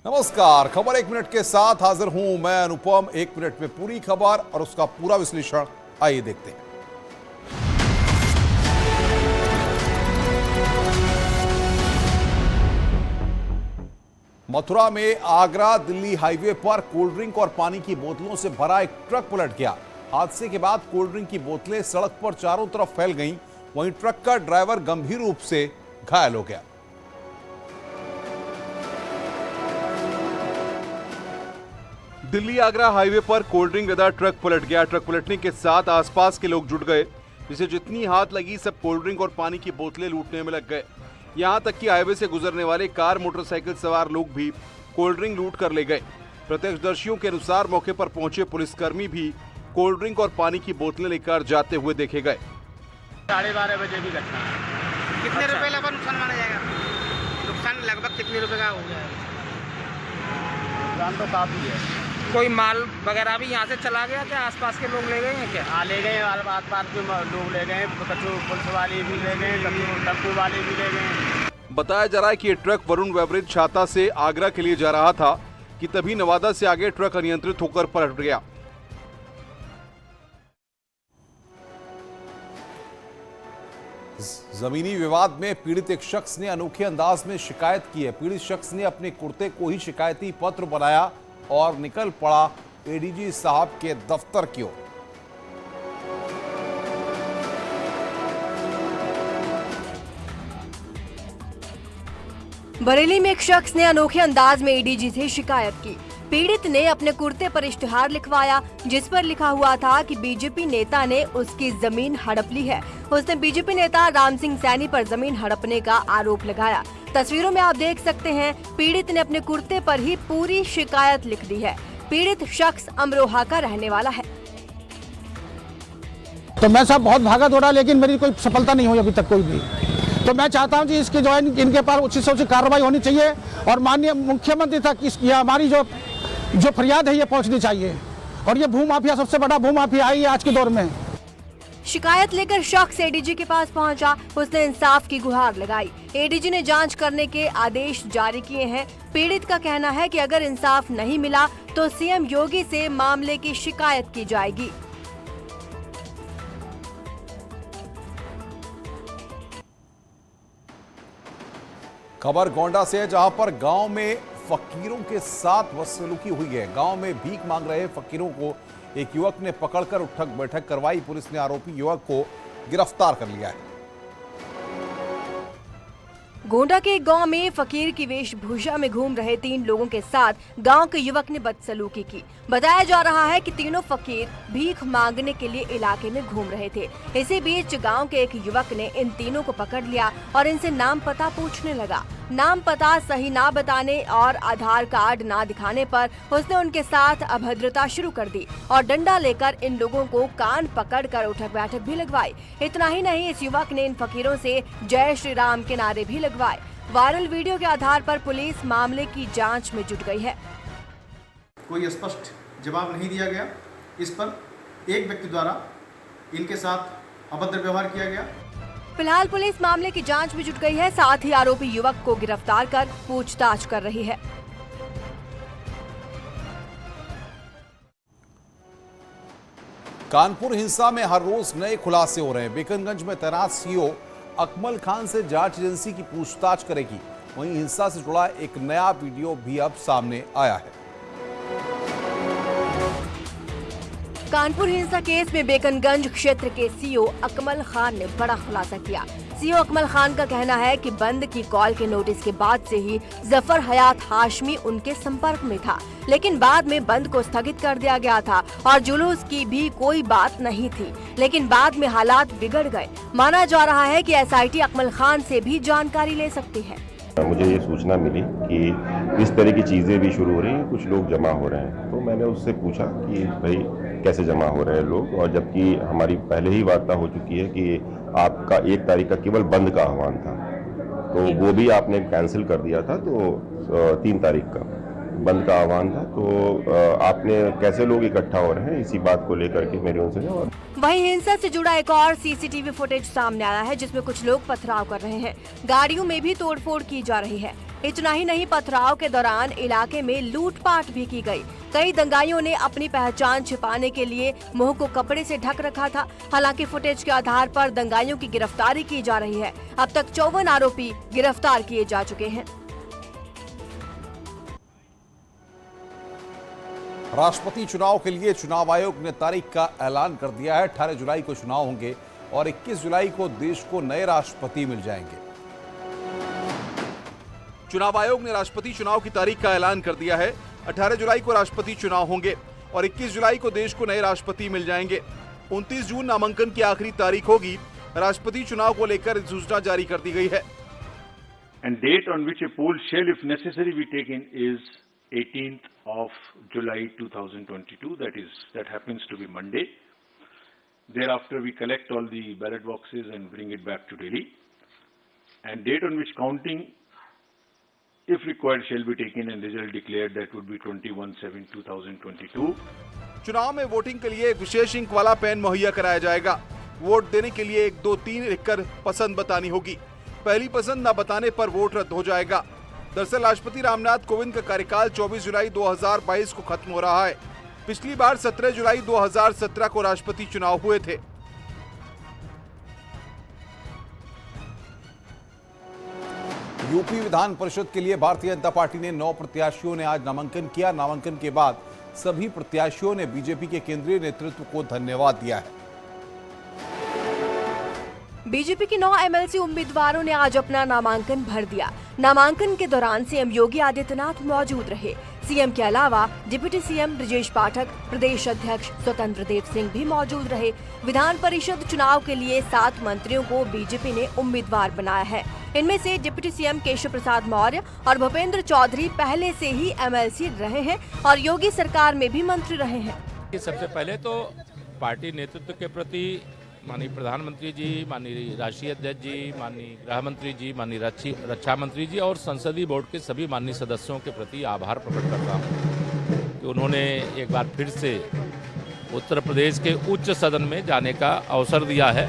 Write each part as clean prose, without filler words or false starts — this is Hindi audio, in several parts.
नमस्कार, खबर 1 मिनट के साथ हाजिर हूं मैं अनुपम। 1 मिनट में पूरी खबर और उसका पूरा विश्लेषण, आइए देखते हैं। मथुरा में आगरा दिल्ली हाईवे पर कोल्ड ड्रिंक और पानी की बोतलों से भरा एक ट्रक पलट गया। हादसे के बाद कोल्ड ड्रिंक की बोतलें सड़क पर चारों तरफ फैल गईं, वहीं ट्रक का ड्राइवर गंभीर रूप से घायल हो गया। दिल्ली आगरा हाईवे पर कोल्ड ड्रिंक लदा ट्रक पलट गया। ट्रक पलटने के साथ आसपास के लोग जुट गए, जिसे जितनी हाथ लगी सब कोल्ड ड्रिंक और पानी की बोतलें लूटने में लग गए। यहां तक कि हाईवे से गुजरने वाले कार मोटरसाइकिल सवार लोग भी कोल्ड ड्रिंक लूट कर ले गए। प्रत्यक्षदर्शियों के अनुसार मौके पर पहुंचे पुलिसकर्मी भी कोल्ड ड्रिंक और पानी की बोतलें लेकर जाते हुए देखे गए। 12:30 बजे भी घटना है। कितने रुपए लगभग नुकसान माना जाएगा? नुकसान लगभग कितने रुपए का हो गया है? नुकसान तो काफी है। कोई माल वगैरह भी यहाँ से चला गया क्या? आसपास के लोग ले गए हैं क्या? हाँ, ले गए। आस-पास के लोग ले गए, कचू पुलिस वाले भी ले गए, टेम्पो वाले भी ले गए। बताया जा रहा है कि ये ट्रक वरुण बेवरेज छाता से आगरा के लिए जा रहा था कि तभी नवादा से आगे ट्रक अनियंत्रित होकर पलट गया। जमीनी विवाद में पीड़ित एक शख्स ने अनोखे अंदाज में शिकायत की है। पीड़ित शख्स ने अपने कुर्ते को ही शिकायती पत्र बनाया और निकल पड़ा एडीजी साहब के दफ्तर की ओर। बरेली में एक शख्स ने अनोखे अंदाज में एडीजी से शिकायत की। पीड़ित ने अपने कुर्ते पर इश्तिहार लिखवाया, जिस पर लिखा हुआ था कि बीजेपी नेता ने उसकी जमीन हड़प ली है। उसने बीजेपी नेता राम सिंह सैनी पर जमीन हड़पने का आरोप लगाया। तस्वीरों में आप देख सकते हैं, पीड़ित ने अपने कुर्ते पर ही पूरी शिकायत लिख दी है। पीड़ित शख्स अमरोहा का रहने वाला है। तो मैं सब बहुत भागा दौड़ा, लेकिन मेरी कोई सफलता नहीं हुई अभी तक कोई भी। तो मैं चाहता हूं कि इसकी जो है इनके पर उचित से उचित कार्रवाई होनी चाहिए और माननीय मुख्यमंत्री तक ये हमारी जो फरियाद है ये पहुंचनी चाहिए। और ये भूमाफिया सबसे बड़ा भूमाफिया है आज के दौर में। शिकायत लेकर शख्स एडीजी के पास पहुंचा। उसने इंसाफ की गुहार लगाई। एडीजी ने जांच करने के आदेश जारी किए हैं। पीड़ित का कहना है कि अगर इंसाफ नहीं मिला तो सीएम योगी से मामले की शिकायत की जाएगी। खबर गोंडा से है, जहां पर गांव में फकीरों के साथ बदसलूकी हुई है। गांव में भीख मांग रहे फकीरों को एक युवक ने पकड़कर उठक बैठक करवाई। पुलिस ने आरोपी युवक को गिरफ्तार कर लिया है। गोंडा के एक गांव में फकीर की वेशभूषा में घूम रहे 3 लोगों के साथ गांव के युवक ने बदसलूकी की। बताया जा रहा है कि तीनों फकीर भीख मांगने के लिए इलाके में घूम रहे थे। इसी बीच गांव के एक युवक ने इन तीनों को पकड़ लिया और इनसे नाम पता पूछने लगा। नाम पता सही ना बताने और आधार कार्ड ना दिखाने पर उसने उनके साथ अभद्रता शुरू कर दी और डंडा लेकर इन लोगों को कान पकड़कर उठक बैठक भी लगवाई। इतना ही नहीं, इस युवक ने इन फकीरों से जय श्री राम के नारे भी लगवाए। वायरल वीडियो के आधार पर पुलिस मामले की जांच में जुट गई है। कोई स्पष्ट जवाब नहीं दिया गया। इस पर एक व्यक्ति द्वारा इनके साथ अभद्र व्यवहार किया गया। फिलहाल पुलिस मामले की जांच में जुट गई है। साथ ही आरोपी युवक को गिरफ्तार कर पूछताछ कर रही है। कानपुर हिंसा में हर रोज नए खुलासे हो रहे हैं। बेकनगंज में तैनात सीओ अकमल खान से जांच एजेंसी की पूछताछ करेगी। वहीं हिंसा से जुड़ा एक नया वीडियो भी अब सामने आया है। कानपुर हिंसा केस में बेकनगंज क्षेत्र के सीओ अकमल खान ने बड़ा खुलासा किया। सीओ अकमल खान का कहना है कि बंद की कॉल के नोटिस के बाद से ही जफर हयात हाशमी उनके संपर्क में था, लेकिन बाद में बंद को स्थगित कर दिया गया था और जुलूस की भी कोई बात नहीं थी। लेकिन बाद में हालात बिगड़ गए। माना जा रहा है कि एसआईटी अकमल खान से भी जानकारी ले सकती है। मुझे ये सूचना मिली कि इस तरह की चीज़ें भी शुरू हो रही हैं, कुछ लोग जमा हो रहे हैं। तो मैंने उससे पूछा कि भाई कैसे जमा हो रहे हैं लोग, और जबकि हमारी पहले ही वार्ता हो चुकी है कि आपका 1 तारीख का केवल बंद का आह्वान था, तो वो भी आपने कैंसिल कर दिया था। तो 3 तारीख का बंद का आह्वान था। तो आपने कैसे लोग इकट्ठा हो रहे हैं, इसी बात को लेकर के मेरे उनसे। और वहीं हिंसा से जुड़ा एक और सीसीटीवी फुटेज सामने आया है, जिसमें कुछ लोग पथराव कर रहे हैं। गाड़ियों में भी तोड़फोड़ की जा रही है। इतना ही नहीं, पथराव के दौरान इलाके में लूटपाट भी की गई। कई दंगाइयों ने अपनी पहचान छिपाने के लिए मुंह को कपड़े से ढक रखा था। हालांकि फुटेज के आधार पर दंगाइयों की गिरफ्तारी की जा रही है। अब तक 54 आरोपी गिरफ्तार किए जा चुके हैं। राष्ट्रपति चुनाव के लिए चुनाव आयोग ने तारीख का ऐलान कर दिया है। 18 जुलाई को चुनाव होंगे और 21 जुलाई को देश को नए राष्ट्रपति मिल जाएंगे। चुनाव आयोग ने राष्ट्रपति चुनाव की तारीख का ऐलान कर दिया है। 18 जुलाई को राष्ट्रपति चुनाव होंगे और 21 जुलाई को देश को नए राष्ट्रपति मिल जाएंगे। 29 जून नामांकन की आखिरी तारीख होगी। राष्ट्रपति चुनाव को लेकर सूचना जारी कर दी गई है। And date on which a poll shall, if necessary, be taken is 18th of July 2022. That happens to be Monday. Thereafter, we collect all the ballot boxes and bring it back to Delhi. And date on which counting, if required, shall be taken and result declared. That would be 21/7/2022. चुनाव में वोटिंग के लिए एक विशेष इंक वाला पेन मुहैया कराया जाएगा। वोट देने के लिए 1, 2, 3 लिखकर पसंद बतानी होगी। पहली पसंद न बताने पर वोट रद्द हो जाएगा। दरअसल राष्ट्रपति रामनाथ कोविंद का कार्यकाल 24 जुलाई 2022 को खत्म हो रहा है। पिछली बार 17 जुलाई 2017 को राष्ट्रपति चुनाव हुए थे। यूपी विधान परिषद के लिए भारतीय जनता पार्टी ने 9 प्रत्याशियों ने आज नामांकन किया। नामांकन के बाद सभी प्रत्याशियों ने बीजेपी के केंद्रीय नेतृत्व को धन्यवाद दिया है। बीजेपी के 9 एमएलसी उम्मीदवारों ने आज अपना नामांकन भर दिया। नामांकन के दौरान सीएम योगी आदित्यनाथ मौजूद रहे। सीएम के अलावा डिप्टी सीएम ब्रजेश पाठक, प्रदेश अध्यक्ष स्वतंत्र देव सिंह भी मौजूद रहे। विधान परिषद चुनाव के लिए 7 मंत्रियों को बीजेपी ने उम्मीदवार बनाया है। इनमें से डिप्टी सीएम केशव प्रसाद मौर्य और भूपेंद्र चौधरी पहले से ही एमएलसी रहे हैं और योगी सरकार में भी मंत्री रहे हैं। सबसे पहले तो पार्टी नेतृत्व के प्रति माननीय प्रधानमंत्री जी, माननीय राष्ट्रीय अध्यक्ष जी, माननीय गृह मंत्री जी, माननीय रक्षा मंत्री जी और संसदीय बोर्ड के सभी माननीय सदस्यों के प्रति आभार प्रकट करता हूँ कि उन्होंने एक बार फिर से उत्तर प्रदेश के उच्च सदन में जाने का अवसर दिया है।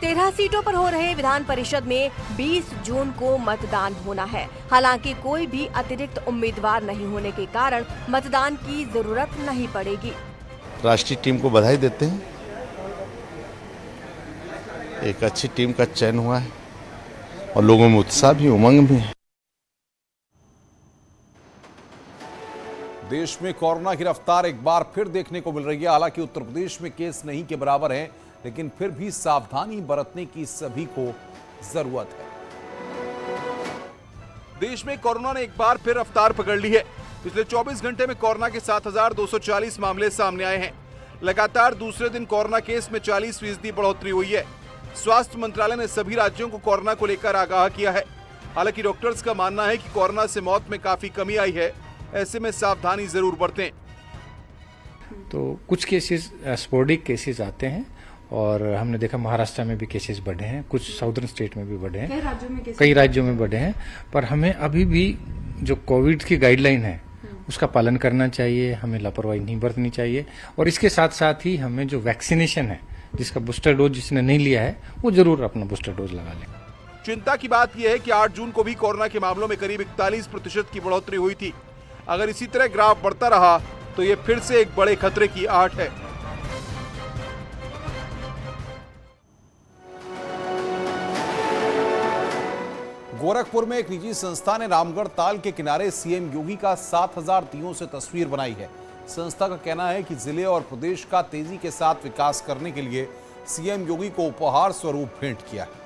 13 सीटों पर हो रहे विधान परिषद में 20 जून को मतदान होना है। हालांकि कोई भी अतिरिक्त उम्मीदवार नहीं होने के कारण मतदान की जरूरत नहीं पड़ेगी। राष्ट्रीय टीम को बधाई देते हैं। एक अच्छी टीम का चयन हुआ है और लोगों में उत्साह भी, उमंग भी है। देश में कोरोना की रफ्तार एक बार फिर देखने को मिल रही है। हालांकि उत्तर प्रदेश में केस नहीं के बराबर हैं, लेकिन फिर भी सावधानी बरतने की सभी को जरूरत है। देश में कोरोना ने एक बार फिर रफ्तार पकड़ ली है। पिछले 24 घंटे में कोरोना के 7,240 मामले सामने आए हैं। लगातार दूसरे दिन कोरोना केस में 40% बढ़ोतरी हुई है। स्वास्थ्य मंत्रालय ने सभी राज्यों को कोरोना को लेकर आगाह किया है। हालांकि डॉक्टर्स का मानना है कि कोरोना से मौत में काफी कमी आई है। ऐसे में सावधानी जरूर बरतें। तो कुछ केसेस स्पोरेडिक केसेस आते हैं और हमने देखा महाराष्ट्र में भी केसेस बढ़े हैं, कुछ साउदर्न स्टेट में भी बढ़े हैं, कई राज्यों में बढ़े हैं। पर हमें अभी भी जो कोविड की गाइडलाइन है उसका पालन करना चाहिए, हमें लापरवाही नहीं बरतनी चाहिए। और इसके साथ साथ ही हमें जो वैक्सीनेशन है, जिसका बूस्टर डोज जिसने नहीं लिया है वो जरूर अपना बूस्टर डोज लगा लें। चिंता की बात यह है कि 8 जून को भी कोरोना के मामलों में करीब 41% की बढ़ोतरी हुई थी। अगर इसी तरह ग्राफ बढ़ता रहा तो ये फिर से एक बड़े खतरे की आहट है। गोरखपुर में एक निजी संस्था ने रामगढ़ ताल के किनारे सीएम योगी का 7,000 दियों से तस्वीर बनाई है। संस्था का कहना है कि जिले और प्रदेश का तेजी के साथ विकास करने के लिए सीएम योगी को उपहार स्वरूप भेंट किया है।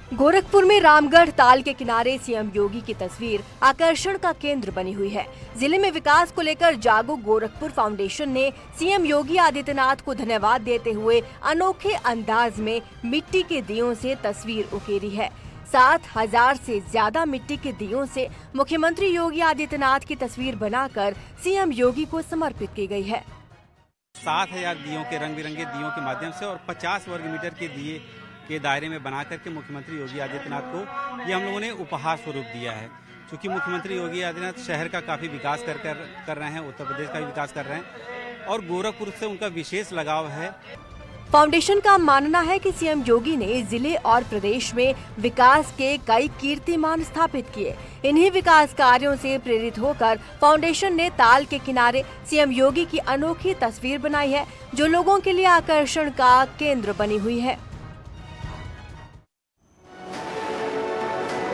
गोरखपुर में रामगढ़ ताल के किनारे सीएम योगी की तस्वीर आकर्षण का केंद्र बनी हुई है। जिले में विकास को लेकर जागो गोरखपुर फाउंडेशन ने सीएम योगी आदित्यनाथ को धन्यवाद देते हुए अनोखे अंदाज में मिट्टी के दियों से तस्वीर उकेरी है। 7,000 से ज्यादा मिट्टी के दियों से मुख्यमंत्री योगी आदित्यनाथ की तस्वीर बनाकर सीएम योगी को समर्पित की गई है। 7,000 दियों के रंग बिरंगे दियों के माध्यम से और 50 वर्ग मीटर के दिए के दायरे में बना करके मुख्यमंत्री योगी आदित्यनाथ को ये हम लोगों ने उपहार स्वरूप दिया है। क्योंकि मुख्यमंत्री योगी आदित्यनाथ शहर का काफी विकास कर रहे हैं, उत्तर प्रदेश का भी विकास कर रहे हैं और गोरखपुर से उनका विशेष लगाव है। फाउंडेशन का मानना है कि सीएम योगी ने जिले और प्रदेश में विकास के कई कीर्तिमान स्थापित किए। इन्हीं विकास कार्यों से प्रेरित होकर फाउंडेशन ने ताल के किनारे सीएम योगी की अनोखी तस्वीर बनाई है, जो लोगों के लिए आकर्षण का केंद्र बनी हुई है।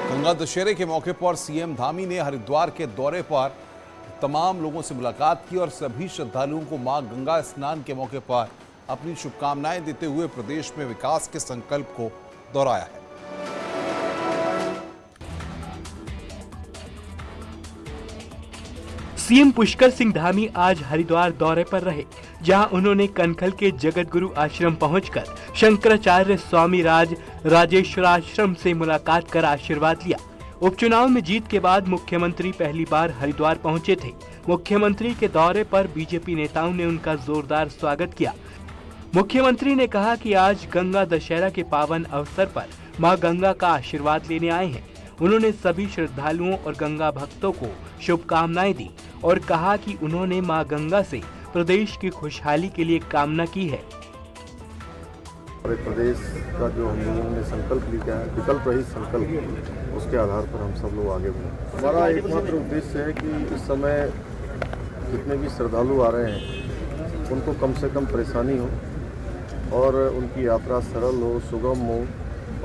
गंगा दशहरे के मौके पर सीएम धामी ने हरिद्वार के दौरे पर तमाम लोगों से मुलाकात की और सभी श्रद्धालुओं को मां गंगा स्नान के मौके पर अपनी शुभकामनाएं देते हुए प्रदेश में विकास के संकल्प को दोहराया है। सीएम पुष्कर सिंह धामी आज हरिद्वार दौरे पर रहे, जहां उन्होंने कनखल के जगत गुरु आश्रम पहुंचकर शंकराचार्य स्वामी राजेश्वराश्रम से मुलाकात कर आशीर्वाद लिया। उपचुनाव में जीत के बाद मुख्यमंत्री पहली बार हरिद्वार पहुंचे थे। मुख्यमंत्री के दौरे पर बीजेपी नेताओं ने उनका जोरदार स्वागत किया। मुख्यमंत्री ने कहा कि आज गंगा दशहरा के पावन अवसर पर मां गंगा का आशीर्वाद लेने आए हैं। उन्होंने सभी श्रद्धालुओं और गंगा भक्तों को शुभकामनाएं दी और कहा कि उन्होंने मां गंगा से प्रदेश की खुशहाली के लिए कामना की है। प्रदेश का जो हम लोगों ने संकल्प लिया है, विकल्प रहित संकल्प, उसके आधार पर हम सब लोग आगे बढ़े। हमारा एकमात्र उद्देश्य है कि इस समय जितने भी श्रद्धालु आ रहे हैं उनको कम से कम परेशानी हो और उनकी यात्रा सरल हो, सुगम हो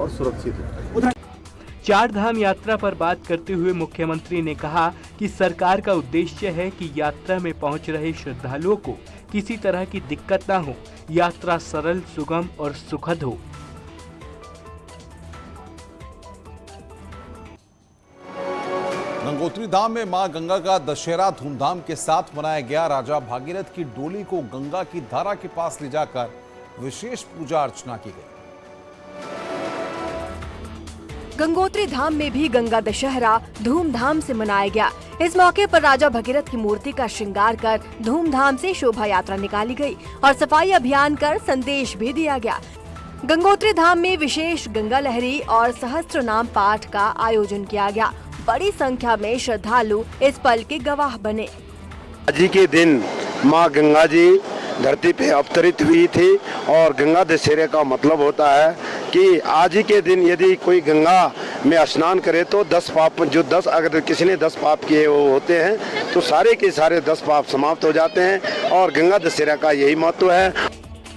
और सुरक्षित हो। चार धाम यात्रा पर बात करते हुए मुख्यमंत्री ने कहा कि सरकार का उद्देश्य है कि यात्रा में पहुंच रहे श्रद्धालुओं को किसी तरह की दिक्कत न हो, यात्रा सरल, सुगम और सुखद हो। गंगोत्री धाम में मां गंगा का दशहरा धूमधाम के साथ मनाया गया। राजा भागीरथ की डोली को गंगा की धारा के पास ले जाकर विशेष पूजा अर्चना की गई। गंगोत्री धाम में भी गंगा दशहरा धूमधाम से मनाया गया। इस मौके पर राजा भगीरथ की मूर्ति का श्रृंगार कर धूमधाम से शोभा यात्रा निकाली गई और सफाई अभियान कर संदेश भी दिया गया। गंगोत्री धाम में विशेष गंगा लहरी और सहस्त्र नाम पाठ का आयोजन किया गया। बड़ी संख्या में श्रद्धालु इस पल के गवाह बने। आज ही के दिन माँ गंगा जी धरती पे अवतरित हुई थी और गंगा दशहरे का मतलब होता है कि आज ही के दिन यदि कोई गंगा में स्नान करे तो 10 पाप, जो 10 अगर किसी ने 10 पाप किए वो होते हैं तो सारे के सारे 10 पाप समाप्त हो जाते हैं और गंगा दशहरा का यही महत्व है।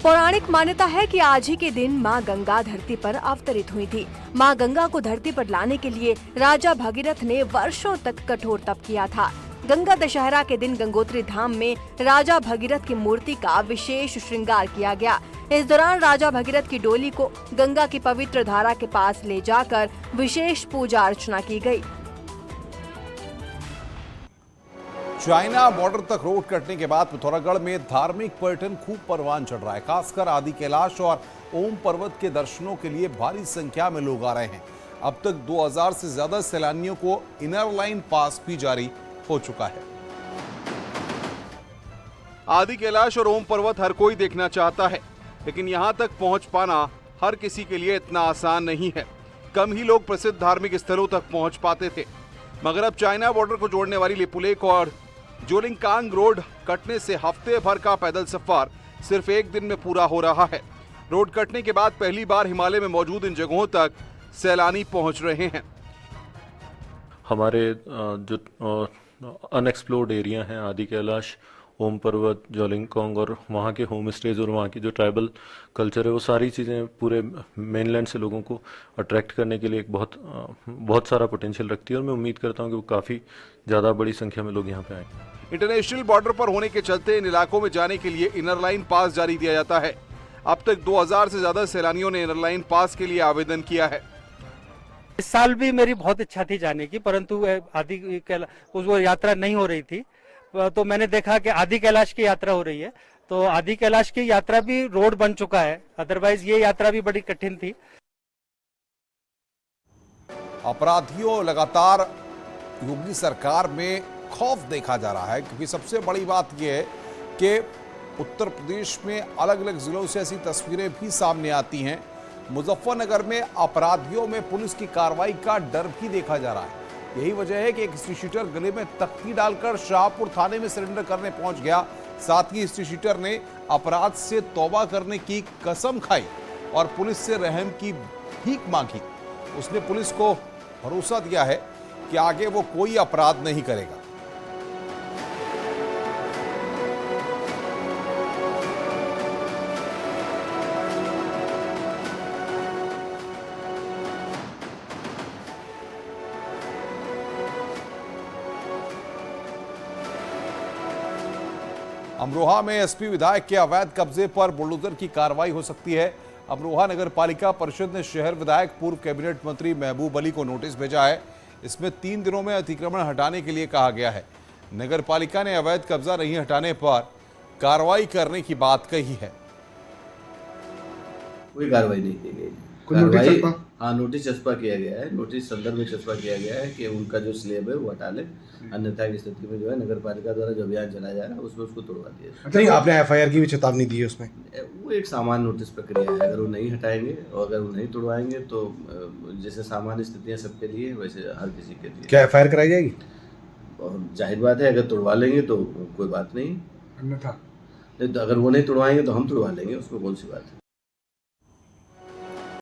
पौराणिक मान्यता है कि आज ही के दिन मां गंगा धरती पर अवतरित हुई थी। मां गंगा को धरती पर लाने के लिए राजा भगीरथ ने वर्षों तक कठोर तप किया था। गंगा दशहरा के दिन गंगोत्री धाम में राजा भगीरथ की मूर्ति का विशेष श्रृंगार किया गया। इस दौरान राजा भगीरथ की डोली को गंगा की पवित्र धारा के पास ले जाकर विशेष पूजा अर्चना की गई। चाइना बॉर्डर तक रोड कटने के बाद पिथौरागढ़ में धार्मिक पर्यटन खूब परवान चढ़ रहा है। खासकर आदि कैलाश और ओम पर्वत के दर्शनों के लिए भारी संख्या में लोग आ रहे हैं। अब तक 2000 से ज्यादा सैलानियों को इनर लाइन पास भी जारी हो चुका है। आदि कैलाश और ओम पर्वत हर कोई देखना चाहता है, लेकिन यहां तक पहुंच पाना हर किसी के लिए इतना आसान नहीं है। कम ही लोग प्रसिद्ध धार्मिक स्थलों तक पहुंच पाते थे, मगर अब चाइना बॉर्डर को जोड़ने वाली लिपुलेख और जोलिंगकांग रोड कटने से हफ्ते भर का पैदल सफर सिर्फ एक दिन में पूरा हो रहा है। रोड कटने के बाद पहली बार हिमालय में मौजूद इन जगहों तक सैलानी पहुंच रहे हैं। हमारे जो अनएक्सप्लोर्ड एरिया हैं, आदि कैलाश, ओम पर्वत, जोलिंगकांग और वहाँ के होम स्टेज और वहाँ की जो ट्राइबल कल्चर है, वो सारी चीज़ें पूरे मेनलैंड से लोगों को अट्रैक्ट करने के लिए एक बहुत सारा पोटेंशियल रखती है और मैं उम्मीद करता हूँ कि वो काफ़ी ज़्यादा बड़ी संख्या में लोग यहाँ पे आएंगे। इंटरनेशनल बॉर्डर पर होने के चलते इन इलाकों में जाने के लिए इनर लाइन पास जारी दिया जाता है। अब तक 2000 से ज्यादा सैलानियों ने इनर लाइन पास के लिए आवेदन किया है। इस साल भी मेरी बहुत इच्छा थी जाने की, परंतु आदि कैलाश वो यात्रा नहीं हो रही थी, तो मैंने देखा कि आदि कैलाश की यात्रा हो रही है, तो आदि कैलाश की यात्रा भी रोड बन चुका है, अदरवाइज ये यात्रा भी बड़ी कठिन थी। अपराधियों लगातार योगी सरकार में खौफ देखा जा रहा है, क्योंकि सबसे बड़ी बात यह है कि उत्तर प्रदेश में अलग अलग जिलों से ऐसी तस्वीरें भी सामने आती हैं। मुजफ्फरनगर में अपराधियों में पुलिस की कार्रवाई का डर भी देखा जा रहा है। यही वजह है कि एक हिस्ट्री शीटर गले में तख्ती डालकर शाहपुर थाने में सरेंडर करने पहुंच गया। साथ ही हिस्ट्री शीटर ने अपराध से तौबा करने की कसम खाई और पुलिस से रहम की भीख मांगी। उसने पुलिस को भरोसा दिया है कि आगे वो कोई अपराध नहीं करेगा। अमरोहा में एसपी विधायक के अवैध कब्जे पर बुलडोजर की कार्रवाई हो सकती है। अमरोहा नगर पालिका परिषद ने शहर विधायक पूर्व कैबिनेट मंत्री महबूब अली को नोटिस भेजा है। इसमें 3 दिनों में अतिक्रमण हटाने के लिए कहा गया है। नगर पालिका ने अवैध कब्जा नहीं हटाने पर कार्रवाई करने की बात कही है। कोई कार्रवाई नहीं की गई। कार्रवाई हाँ, नोटिस चस्पा किया गया है। नोटिस संदर्भ में चस्पा किया गया है कि उनका जो स्लेब है वो हटा ले, अन्यथा की स्थिति में जो है नगर पालिका द्वारा जो अभियान चलाया जा रहा है उसमें उसको तोड़वा दिया। नहीं, आपने एफआईआर की भी चेतावनी दी है उसमें? वो एक सामान्य नोटिस प्रक्रिया है। अगर वो नहीं हटाएंगे और अगर वो नहीं तोड़वाएंगे तो जैसे सामान्य स्थितियाँ सबके लिए वैसे हर किसी के लिए। क्या एफआईआर कराई जाएगी? और जाहिर बात है, अगर तोड़वा लेंगे तो कोई बात नहीं, अन्यथा अगर वो नहीं तोड़वाएंगे तो हम तोड़वा लेंगे, उसमें कौन सी बात है।